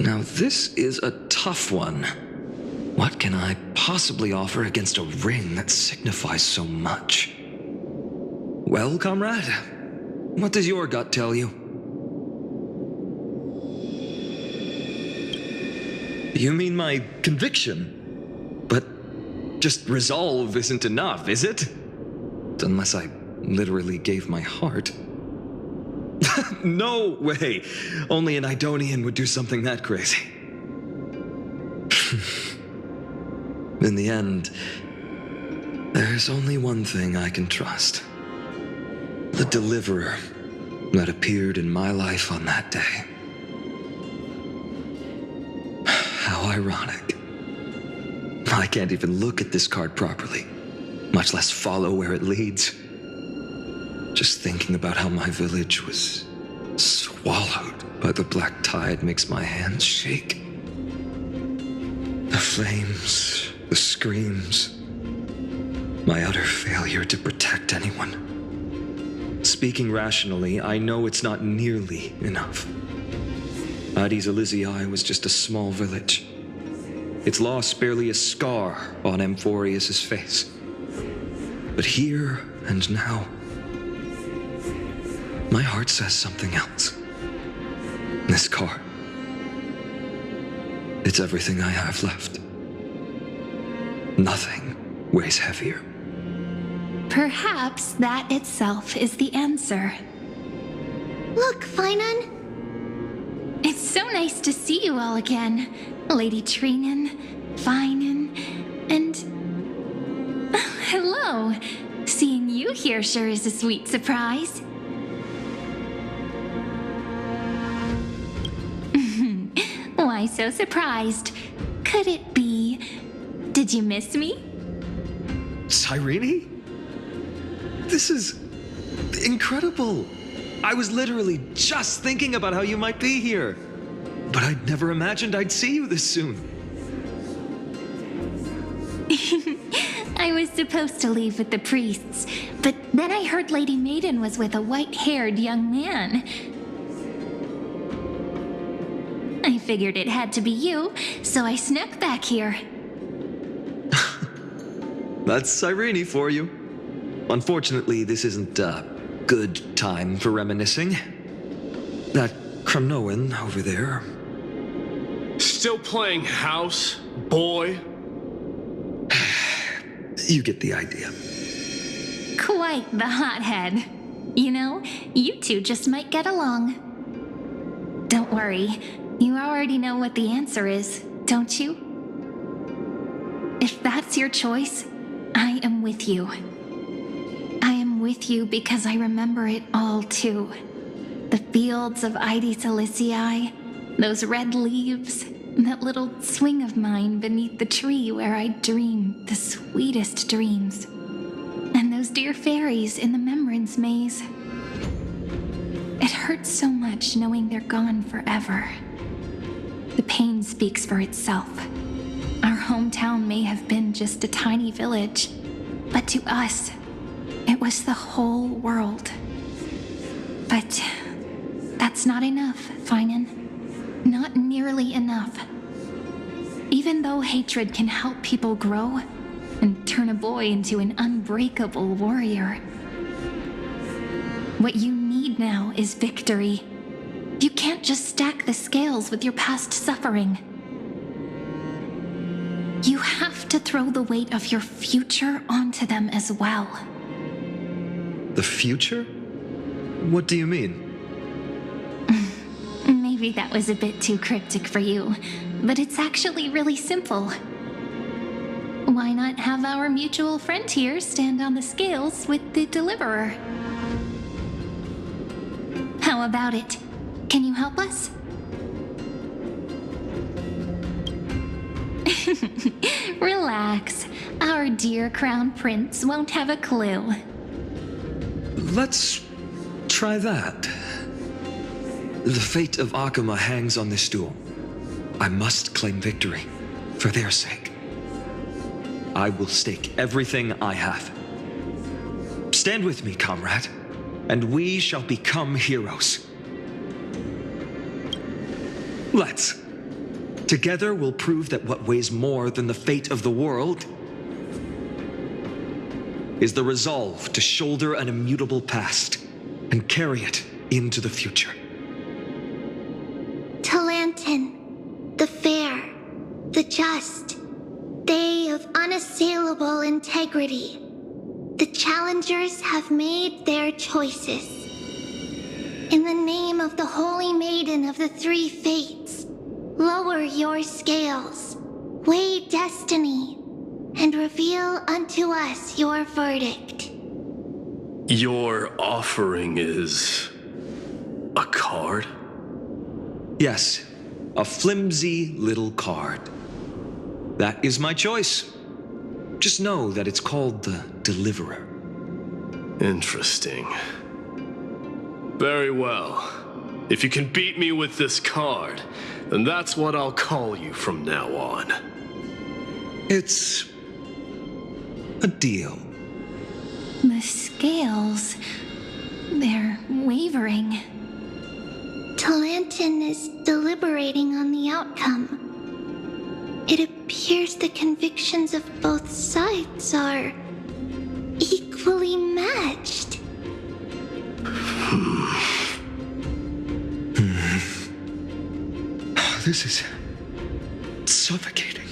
Now this is a tough one. What can I possibly offer against a ring that signifies so much? Well, comrade, what does your gut tell you? You mean my conviction? But just resolve isn't enough, is it? Unless I literally gave my heart. No way! Only an Idonian would do something that crazy. In the end, there's only one thing I can trust. The deliverer that appeared in my life on that day. How ironic. I can't even look at this card properly, much less follow where it leads. Just thinking about how my village was swallowed by the black tide makes my hands shake. The flames, the screams, my utter failure to protect anyone. Speaking rationally, I know it's not nearly enough. Addis Elysiae was just a small village. Its loss barely a scar on Amphorius' face. But here and now, my heart says something else. This card. It's everything I have left. Nothing weighs heavier. Perhaps that itself is the answer. Look, Finan. It's so nice to see you all again. Lady Trinan, Finan, and... hello. Seeing you here sure is a sweet surprise. Why so surprised? Could it be... Did you miss me? Cyrene? This is incredible. I was literally just thinking about how you might be here. But I'd never imagined I'd see you this soon. I was supposed to leave with the priests, but then I heard Lady Maiden was with a white-haired young man. I figured it had to be you, so I snuck back here. That's Cyrene for you. Unfortunately, this isn't a good time for reminiscing. That Crumnoan over there. Still playing house, boy? You get the idea. Quite the hothead. You know, you two just might get along. Don't worry, you already know what the answer is, don't you? If that's your choice, I am with you. I am with you because I remember it all too. The fields of Addis Elysiae, those red leaves, that little swing of mine beneath the tree where I dreamed the sweetest dreams. And those dear fairies in the Memorance maze. It hurts so much knowing they're gone forever. The pain speaks for itself. Our hometown may have been just a tiny village, but to us, it was the whole world. But that's not enough, Finan. Not nearly enough. Even though hatred can help people grow and turn a boy into an unbreakable warrior, what you need now is victory. You can't just stack the scales with your past suffering. You have to throw the weight of your future onto them as well. The future? What do you mean? Maybe that was a bit too cryptic for you, but it's actually really simple. Why not have our mutual friend here stand on the scales with the deliverer? How about it? Can you help us? Relax. Our dear Crown Prince won't have a clue. Let's try that. The fate of Akama hangs on this duel. I must claim victory, for their sake. I will stake everything I have. Stand with me, comrade, and we shall become heroes. Let's. Together, we'll prove that what weighs more than the fate of the world is the resolve to shoulder an immutable past and carry it into the future. Talantin, the fair, the just, they of unassailable integrity. The challengers have made their choices. In the name of the Holy Maiden of the Three Fates, lower your scales, weigh destiny, and reveal unto us your verdict. Your offering is a card? Yes, a flimsy little card. That is my choice. Just know that it's called the Deliverer. Interesting. Very well. If you can beat me with this card, then that's what I'll call you from now on. It's a deal. The scales, they're wavering. Talantin is deliberating on the outcome. It appears the convictions of both sides are equally matched. This is suffocating.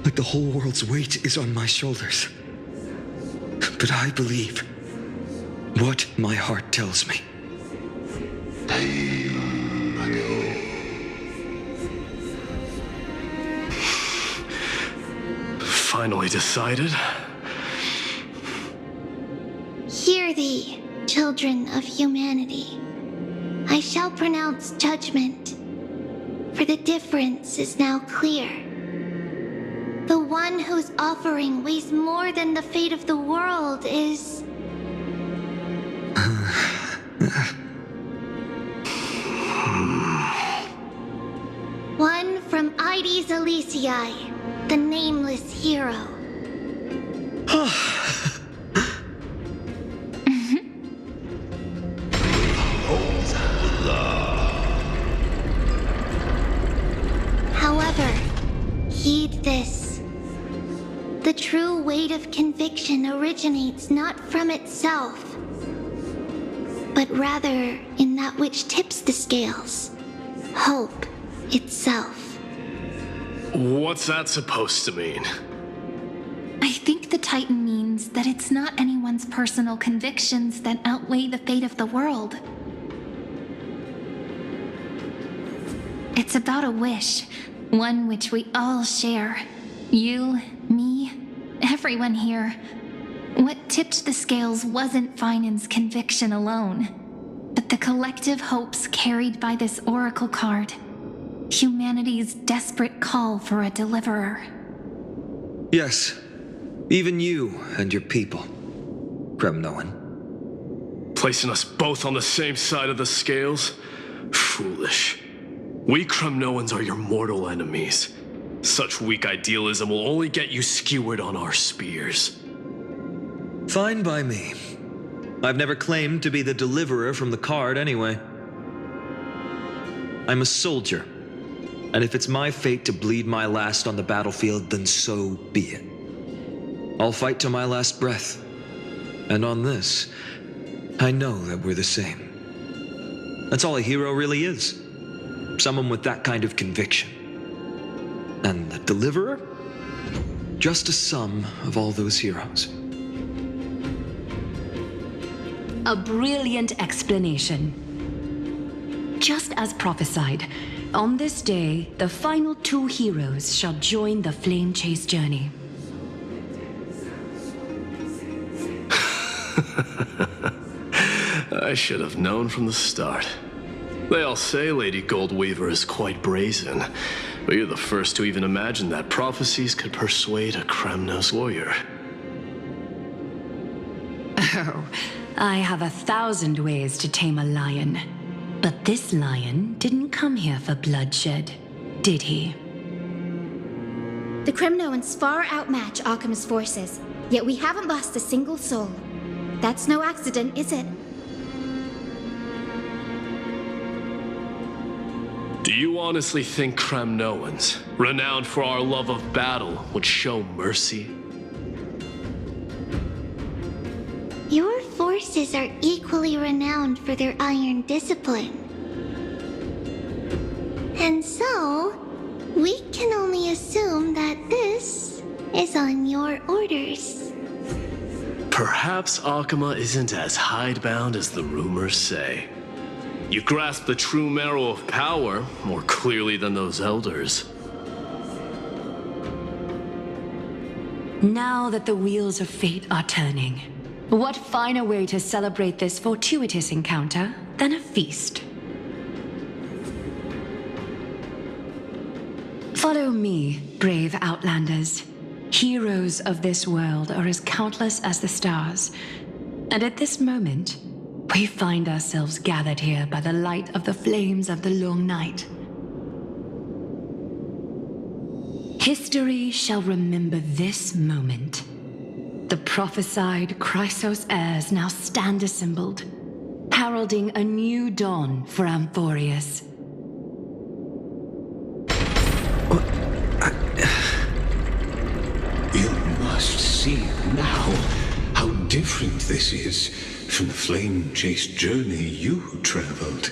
Like the whole world's weight is on my shoulders. But I believe what my heart tells me. Finally decided? Hear thee, children of humanity. I shall pronounce judgment, for the difference is now clear. The one whose offering weighs more than the fate of the world is... one from Ides Elysiae, the nameless hero. However, heed this. The true weight of conviction originates not from itself, but rather in that which tips the scales, hope itself. What's that supposed to mean? I think the Titan means that it's not anyone's personal convictions that outweigh the fate of the world. It's about a wish, one which we all share. You, me, everyone here. What tipped the scales wasn't Finan's conviction alone, but the collective hopes carried by this oracle card. Humanity's desperate call for a deliverer. Yes, even you and your people, Kremnoan. Placing us both on the same side of the scales? Foolish. We Kremnoans are your mortal enemies. Such weak idealism will only get you skewered on our spears. Fine by me. I've never claimed to be the deliverer from the card anyway. I'm a soldier, and if it's my fate to bleed my last on the battlefield, then so be it. I'll fight till my last breath. And on this, I know that we're the same. That's all a hero really is. Someone with that kind of conviction. And the deliverer? Just a sum of all those heroes. A brilliant explanation. Just as prophesied, on this day, the final two heroes shall join the flame chase journey. I should have known from the start. They all say Lady Goldweaver is quite brazen, but you're the first to even imagine that prophecies could persuade a Kremnos warrior. Oh, I have 1,000 ways to tame a lion. But this lion didn't come here for bloodshed, did he? The Kremnoans far outmatch Arkham's forces, yet we haven't lost a single soul. That's no accident, is it? Do you honestly think Kremnoans, renowned for our love of battle, would show mercy? Your forces are equally renowned for their iron discipline. And so, we can only assume that this is on your orders. Perhaps Akama isn't as hidebound as the rumors say. You grasp the true marrow of power more clearly than those elders. Now that the wheels of fate are turning, what finer way to celebrate this fortuitous encounter than a feast? Follow me, brave Outlanders. Heroes of this world are as countless as the stars, and at this moment, we find ourselves gathered here by the light of the flames of the long night. History shall remember this moment. The prophesied Chrysos heirs now stand assembled, heralding a new dawn for Amphorius. You must see now how different this is from the flame-chased journey you traveled.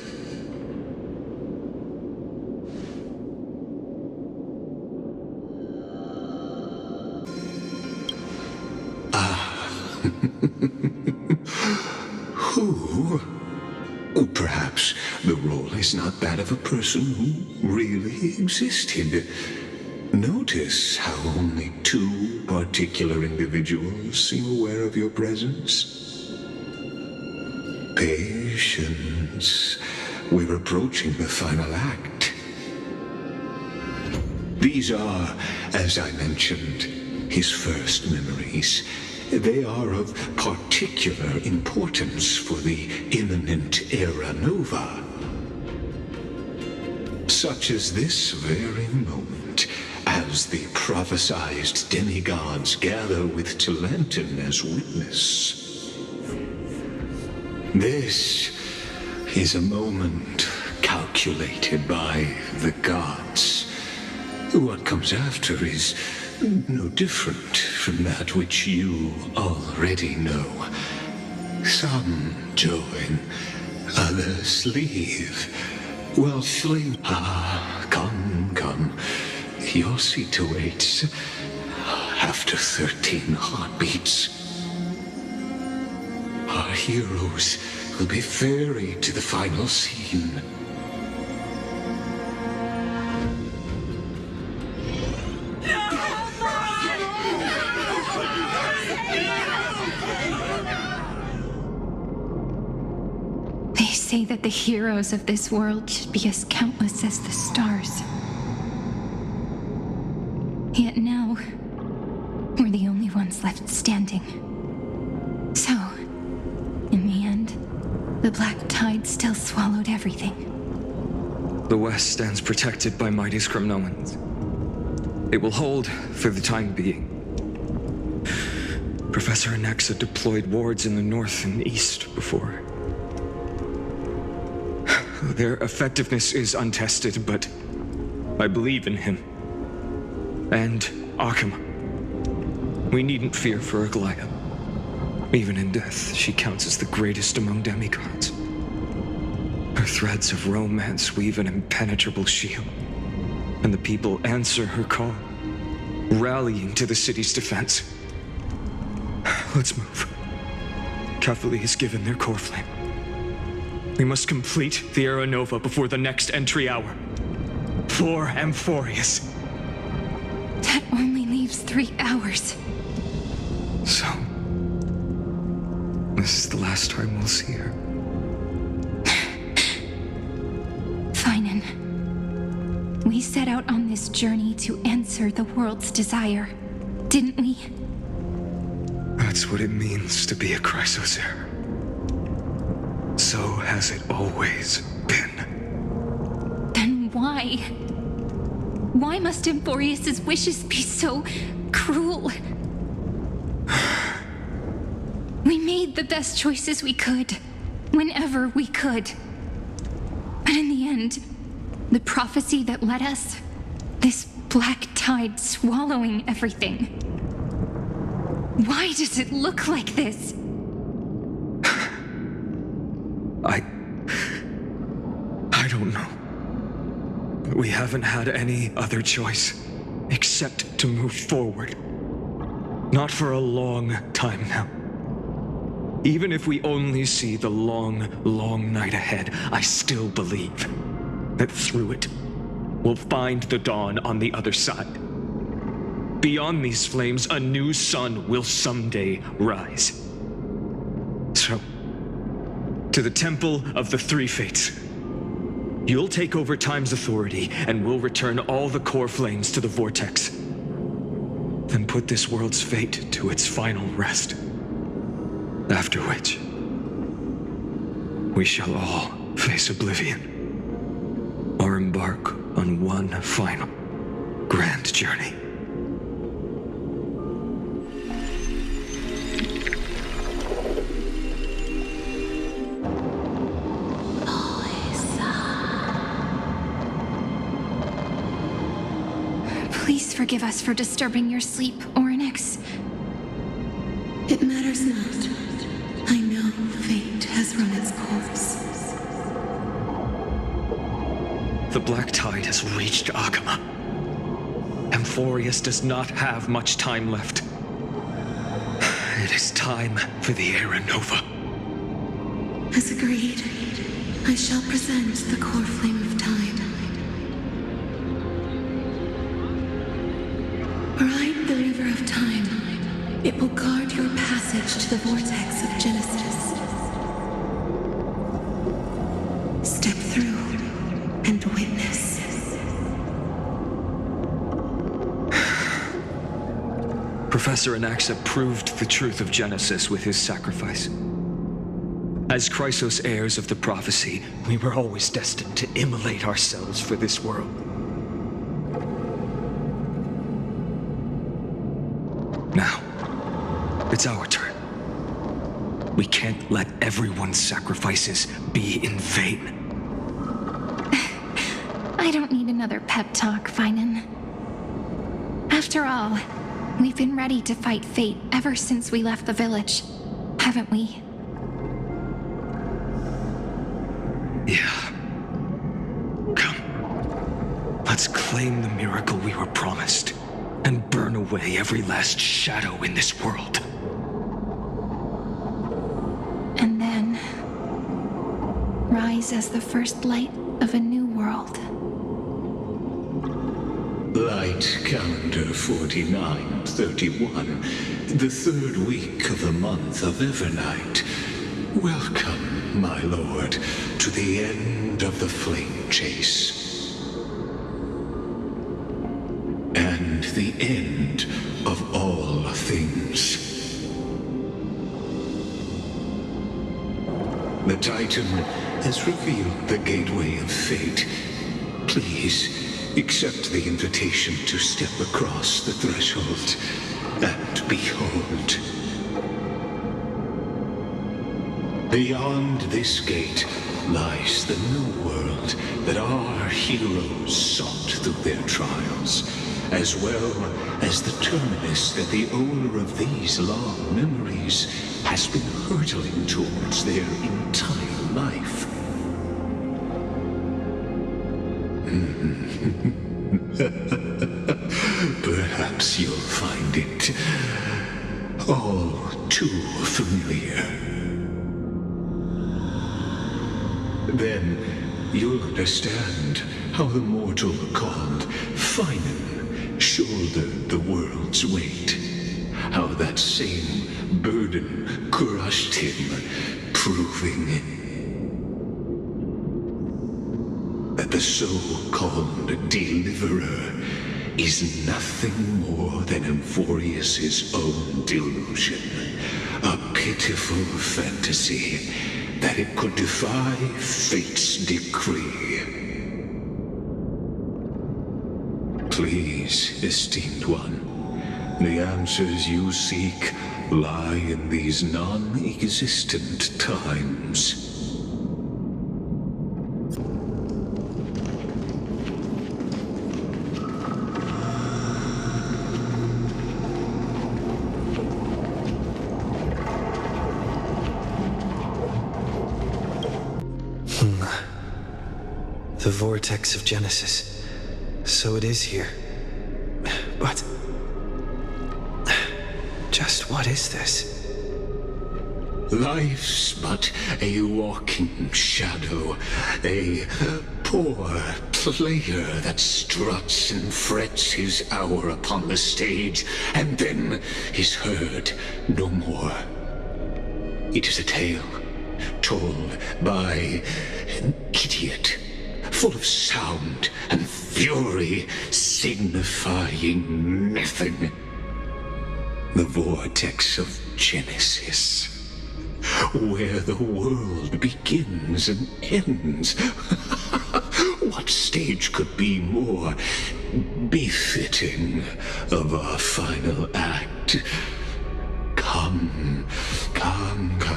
Who? Perhaps the role is not that of a person who really existed. Notice how only two particular individuals seem aware of your presence. Patience. We're approaching the final act. These are, as I mentioned, his first memories. They are of particular importance for the imminent Era Nova. Such as this very moment, as the prophesized demigods gather with Talenton as witness. This is a moment calculated by the gods. What comes after is no different from that which you already know. Some join, others leave. While flame... come. Your seat awaits. After 13 heartbeats, our heroes will be ferried to the final scene. They say that the heroes of this world should be as countless as the stars. Yet now, we're the only ones left standing. So, in the end, the black tide still swallowed everything. The West stands protected by mighty Kremnoans. It will hold for the time being. Professor Anexa deployed wards in the north and east before. Their effectiveness is untested, but I believe in him. And Akama. We needn't fear for Aglaya. Even in death, she counts as the greatest among demigods. Her threads of romance weave an impenetrable shield, and the people answer her call, rallying to the city's defense. Let's move. Catholi has given their core flame. We must complete the Era Nova before the next entry hour. For Amphorius. That only leaves 3 hours. So, this is the last time we'll see her. Finan, we set out on this journey to answer the world's desire, didn't we? That's what it means to be a Chrysos heir. So has it always been. Then why? Why must Amphorius' wishes be so cruel? We made the best choices we could, whenever we could. But in the end, The prophecy that led us? This black tide swallowing everything. Why does it look like this? I don't know. But we haven't had any other choice except to move forward. Not for a long time now. Even if we only see the long, long night ahead, I still believe that through it, we'll find the dawn on the other side. Beyond these flames, a new sun will someday rise. So, to the Temple of the Three Fates. You'll take over Time's authority, and we'll return all the core flames to the Vortex. Then put this world's fate to its final rest. After which, we shall all face oblivion, or embark on one final grand journey. Please forgive us for disturbing your sleep, Orynyx. It matters not. I know fate has run its course. The Black Tide has reached Akama. Amphorius does not have much time left. It is time for the Era Nova. As agreed, I shall present the core flame of time. Ride the river of time. It will guard your passage to the vortex of Genesis. Step through and witness. Professor Anaxa proved the truth of Genesis with his sacrifice. As Chrysos heirs of the prophecy, we were always destined to immolate ourselves for this world. Now, it's our turn. We can't let everyone's sacrifices be in vain. I don't need another pep talk, Finan. After all, we've been ready to fight fate ever since we left the village, haven't we? Yeah. Come. Let's claim the miracle we were promised, and burn away every last shadow in this world. And then rise as the first light of a new world. Light calendar 4931, the third week of the month of Evernight. Welcome, my lord, to the end of the flame chase. And the end of all things. The Titan has revealed the gateway of fate. Please, accept the invitation to step across the threshold and behold. Beyond this gate lies the new world that our heroes sought through their trials, as well as the terminus that the owner of these long memories has been hurtling towards their entire life. Perhaps you'll find it all too familiar. Then you'll understand how the mortal called Finan shouldered the world's weight. How that same burden crushed him, proving that the so-called deliverer is nothing more than Amphorius' own delusion. A pitiful fantasy that it could defy fate's decree. Please, esteemed one, the answers you seek lie in these non-existent times. vortex of Genesis. So it is here. But... just what is this? Life's but a walking shadow, a poor player that struts and frets his hour upon the stage, and then is heard no more. It is a tale told by an idiot, full of sound and fury, signifying nothing. The vortex of Genesis, where the world begins and ends. What stage could be more befitting of our final act? Come,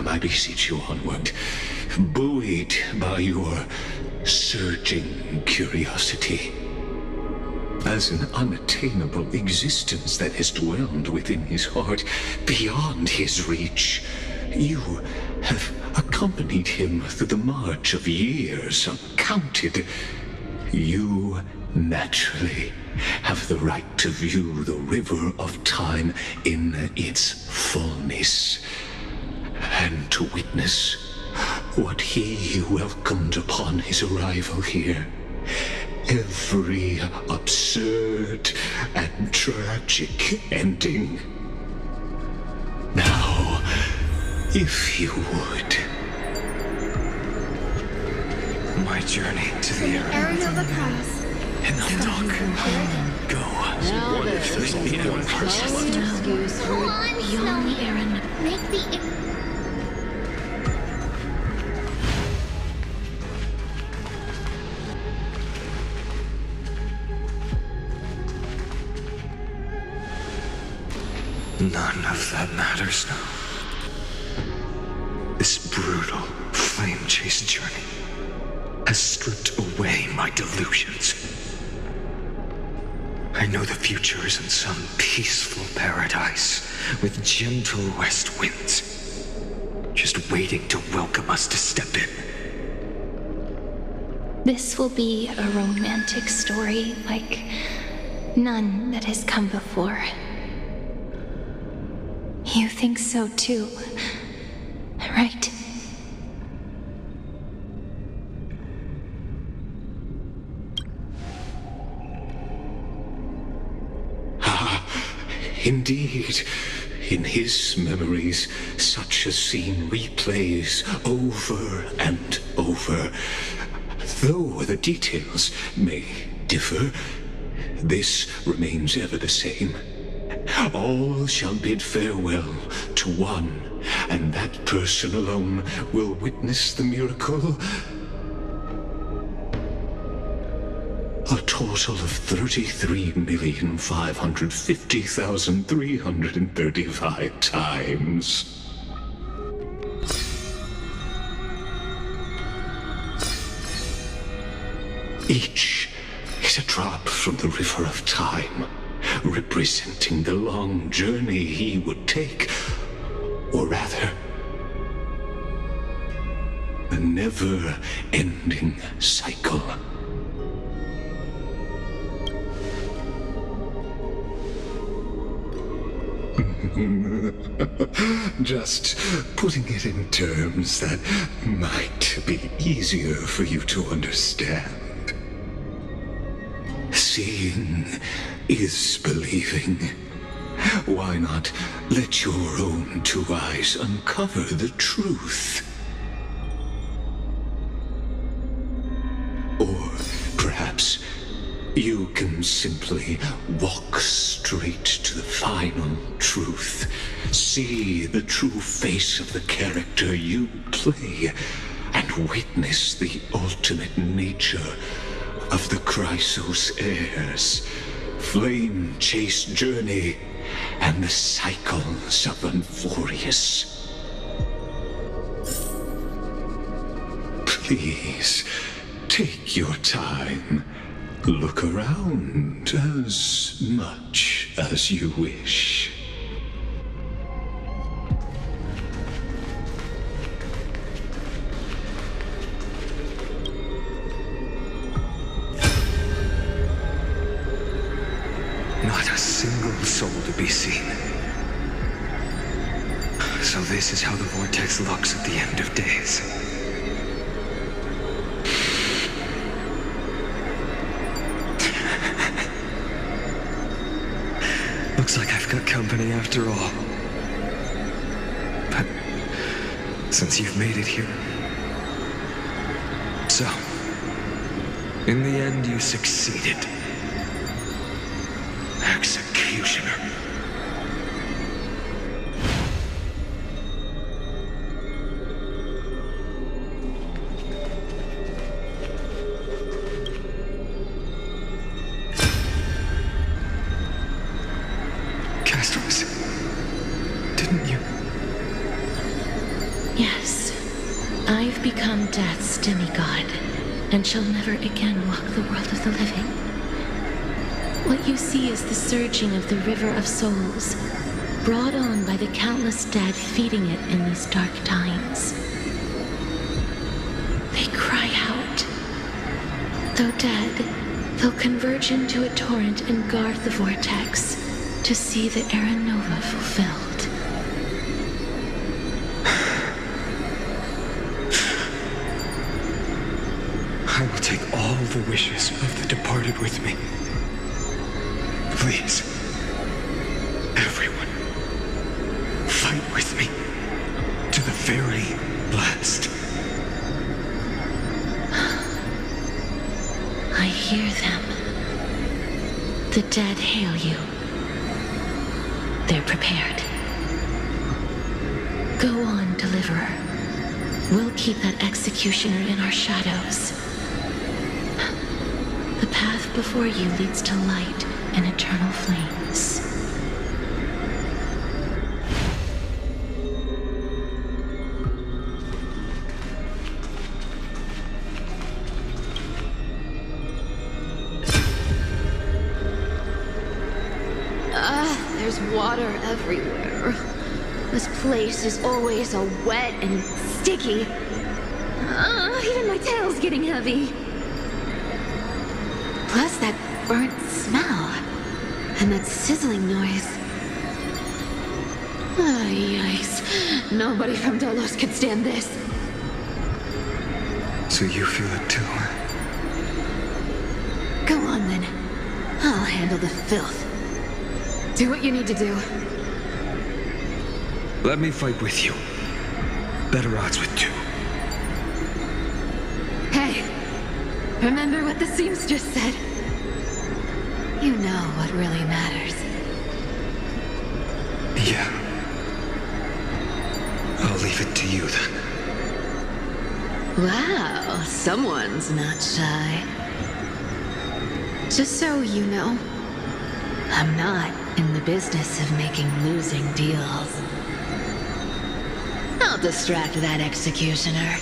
I beseech you onward, buoyed by your surging curiosity. As an unattainable existence that has dwelled within his heart, beyond his reach, you have accompanied him through the march of years uncounted. You naturally have the right to view the river of time in its fullness, and to witness what he welcomed upon his arrival here. Every absurd and tragic ending. Now, if you would. My journey to the Aaron overcomes. In the dark. Go. What if there's only one person left? Go on, Snowy. Aaron. Make the... None of that matters now. This brutal, flame-chased journey has stripped away my delusions. I know the future is in some peaceful paradise with gentle west winds, just waiting to welcome us to step in. This will be a romantic story like none that has come before. You think so too, right? Indeed, in his memories, such a scene replays over and over. Though the details may differ, this remains ever the same. All shall bid farewell to one, and that person alone will witness the miracle. A total of 33,550,335 times. Each is a drop from the river of time, representing the long journey he would take, or rather, a never-ending cycle. Just putting it in terms that might be easier for you to understand. Seeing is believing. Why not let your own two eyes uncover the truth? Or perhaps you can simply walk straight to the final truth. See the true face of the character you play, and witness the ultimate nature of the Chrysos heirs, flame-chased journey, and the cycles of Unforius. Please, take your time. Look around as much as you wish. Not a single soul to be seen. So this is how the vortex looks at the end of days. Looks like I've got company after all. But since you've made it here... So, in the end you succeeded. Executioner. Castros, didn't you? Yes. I've become Death's demigod, and shall never again walk the world of the living. What you see is the surging of the river of souls, brought on by the countless dead feeding it in these dark times. They cry out. Though dead, they'll converge into a torrent and guard the vortex to see the Era Nova fulfilled. I will take all the wishes of the departed with me. Please, everyone, fight with me to the very last. I hear them. The dead hail you. They're prepared. Go on, Deliverer. We'll keep that executioner in our shadows. The path before you leads to light and eternal flames. There's water everywhere. This place is always so wet and sticky. Even my tail's getting heavy. Plus that burnt smell. And that sizzling noise. Yikes. Nobody from Delos could stand this. So you feel it too, huh? Go on then. I'll handle the filth. Do what you need to do. Let me fight with you. Better odds with two. Hey, remember what the seamstress said? You know what really matters. Yeah. I'll leave it to you then. Wow, someone's not shy. Just so you know, I'm not in the business of making losing deals. I'll distract that executioner.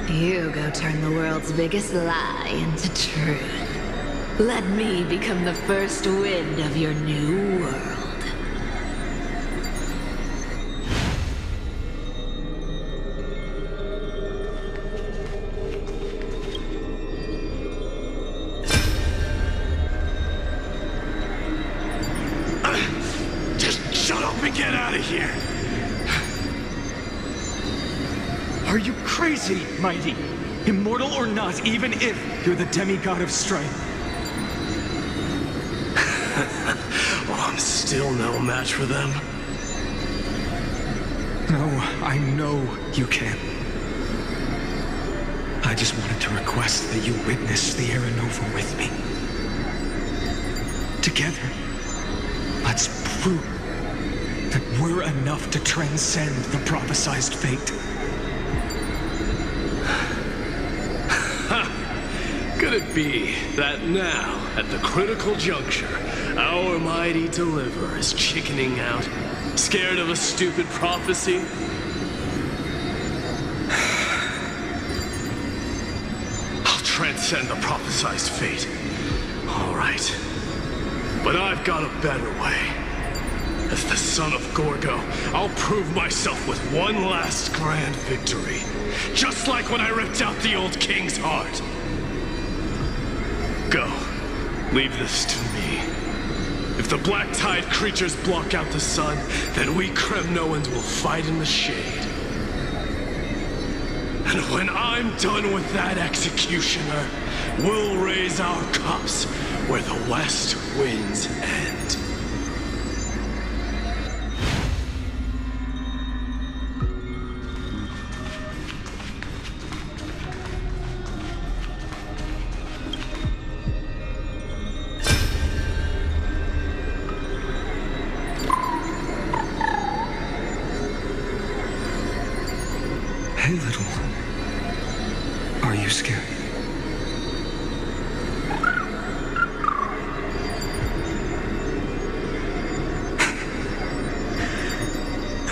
You go turn the world's biggest lie into truth. Let me become the first wind of your new world. Get out of here! Are you crazy, Mighty? Immortal or not, even if you're the demigod of strength. Oh, I'm still no match for them. No, I know you can. I just wanted to request that you witness the Era Nova with me. Together, let's prove that we're enough to transcend the prophesized fate. Could it be that now, at the critical juncture, our mighty deliverer is chickening out, scared of a stupid prophecy? I'll transcend the prophesized fate. All right. But I've got a better way. As the son of Gorgo, I'll prove myself with one last grand victory. Just like when I ripped out the old king's heart. Go. Leave this to me. If the black tide creatures block out the sun, then we Kremnoans will fight in the shade. And when I'm done with that executioner, we'll raise our cups where the west winds end. Hey, little one. Are you scared?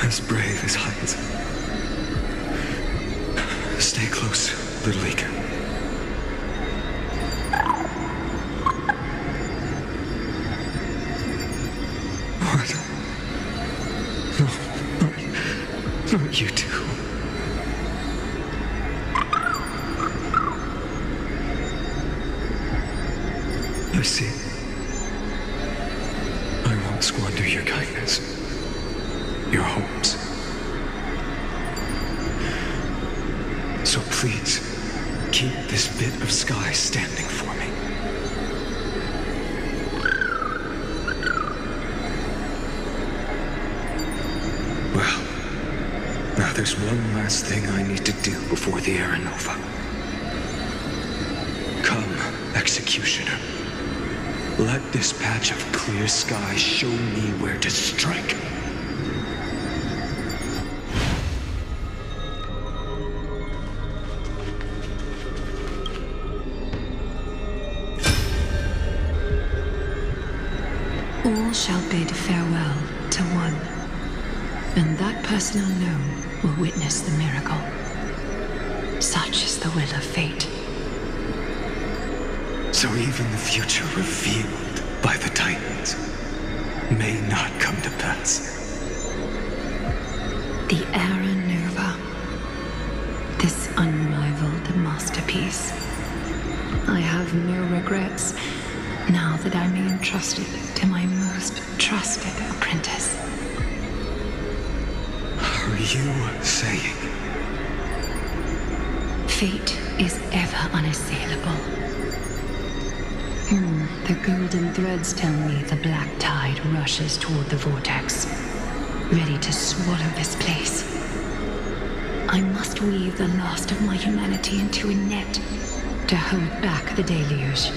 As brave as heights. Stay close, little Ika. What? No, not you two. I see. I won't squander your kindness, your hopes. So please, keep this bit of sky standing for me. Well, now there's one last thing I need to do before the Era Nova. Come, Executioner. Let this patch of clear sky show me where to strike. All shall bid farewell to one, and that person alone will witness the miracle. Such is the will of fate. So even the future revealed by the Titans may not come to pass. The Era Nova. This unrivaled masterpiece. I have no regrets now that I may entrust it to my most trusted apprentice. Are you saying? Fate is ever unassailable. The golden threads tell me the black tide rushes toward the vortex, ready to swallow this place. I must weave the last of my humanity into a net to hold back the deluge.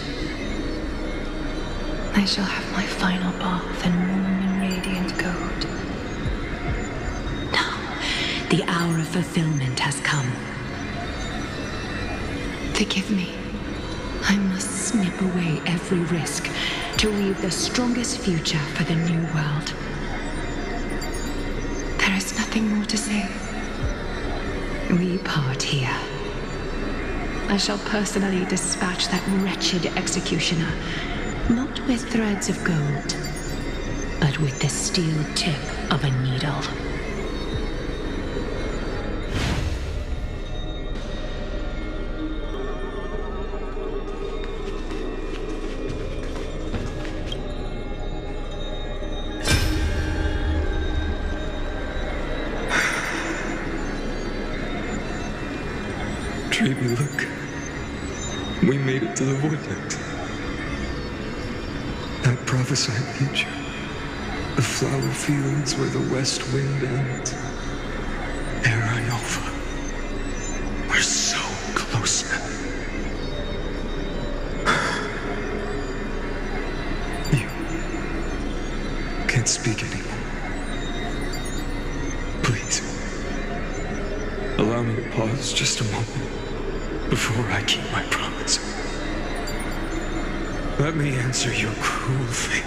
I shall have my final bath in warm and radiant gold. Now, the hour of fulfillment has come. Forgive me. I must snip away every risk to weave the strongest future for the new world. There is nothing more to say. We part here. I shall personally dispatch that wretched executioner, not with threads of gold, but with the steel tip of a needle. Baby, look. We made it to the vortex. That prophesied future. The flower fields where the west wind ends. Era Nova. We're so close now. You can't speak anymore. Please. Allow me to pause just a moment before I keep my promise. Let me answer your cruel fate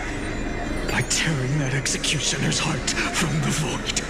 by tearing that executioner's heart from the void.